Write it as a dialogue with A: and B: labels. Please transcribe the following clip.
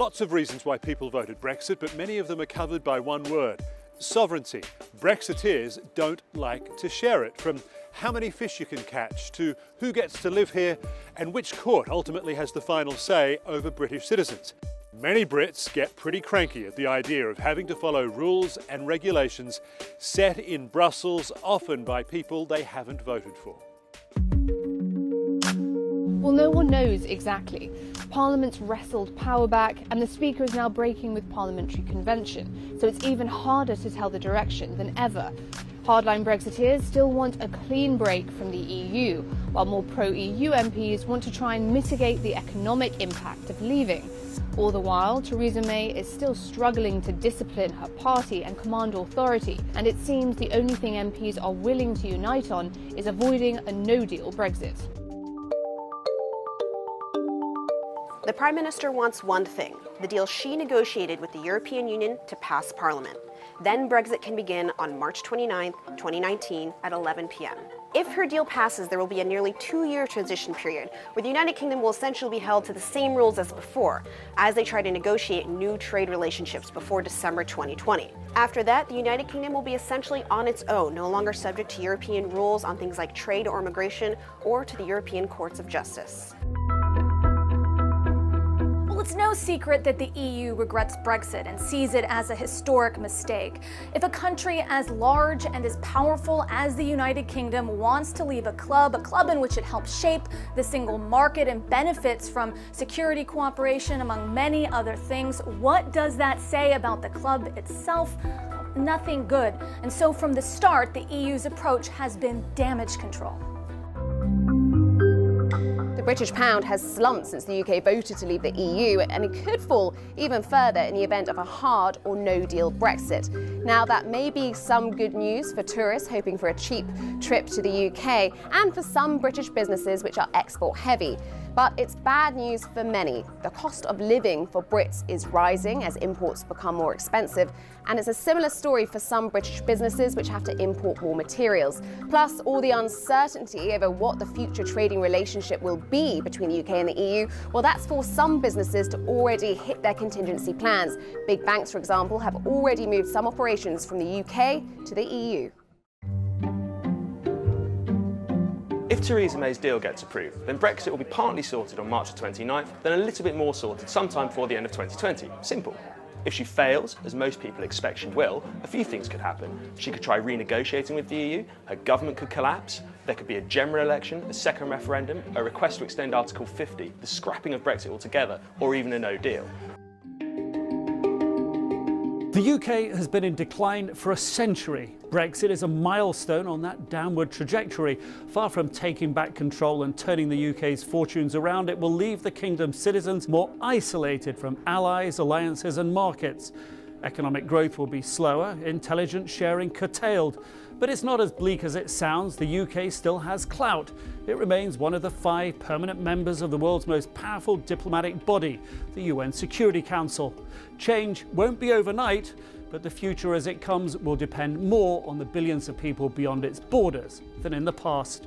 A: lots of reasons why people voted Brexit, but many of them are covered by one word: sovereignty. Brexiteers don't like to share it, from how many fish you can catch to who gets to live here and which court ultimately has the final say over British citizens. Many Brits get pretty cranky at the idea of having to follow rules and regulations set in Brussels, often by people they haven't voted for.
B: Well, no one knows exactly. Parliament's wrestled power back, and the Speaker is now breaking with parliamentary convention, so it's even harder to tell the direction than ever. Hardline Brexiteers still want a clean break from the EU, while more pro-EU MPs want to try and mitigate the economic impact of leaving. All the while, Theresa May is still struggling to discipline her party and command authority, and it seems the only thing MPs are willing to unite on is avoiding a no-deal Brexit.
C: The Prime Minister wants one thing: the deal she negotiated with the European Union to pass Parliament. Then Brexit can begin on March 29, 2019 at 11 p.m. If her deal passes, there will be a nearly 2-year transition period, where the United Kingdom will essentially be held to the same rules as before, as they try to negotiate new trade relationships before December 2020. After that, the United Kingdom will be essentially on its own, no longer subject to European rules on things like trade or immigration, or to the European Courts of Justice.
D: It's no secret that the EU regrets Brexit and sees it as a historic mistake. If a country as large and as powerful as the United Kingdom wants to leave a club in which it helps shape the single market and benefits from security cooperation, among many other things, what does that say about the club itself? Nothing good. And so from the start, the EU's approach has been damage control.
C: The British pound has slumped since the UK voted to leave the EU, and it could fall even further in the event of a hard or no-deal Brexit. Now, that may be some good news for tourists hoping for a cheap trip to the UK, and for some British businesses which are export-heavy. But it's bad news for many. The cost of living for Brits is rising as imports become more expensive, and it's a similar story for some British businesses which have to import more materials. Plus, all the uncertainty over what the future trading relationship will be between the UK and the EU, well, that's forced some businesses to already hit their contingency plans. Big banks, for example, have already moved some operations from the UK to the EU.
E: If Theresa May's deal gets approved, then Brexit will be partly sorted on March 29th, then a little bit more sorted sometime before the end of 2020. Simple. If she fails, as most people expect she will, a few things could happen. She could try renegotiating with the EU, her government could collapse, there could be a general election, a second referendum, a request to extend Article 50, the scrapping of Brexit altogether, or even a no deal.
F: The UK has been in decline for a century. Brexit is a milestone on that downward trajectory. Far from taking back control and turning the UK's fortunes around, it will leave the kingdom's citizens more isolated from allies, alliances and markets. Economic growth will be slower, intelligence sharing curtailed. But it's not as bleak as it sounds. The UK still has clout. It remains one of the 5 permanent members of the world's most powerful diplomatic body, the UN Security Council. Change won't be overnight, but the future as it comes will depend more on the billions of people beyond its borders than in the past.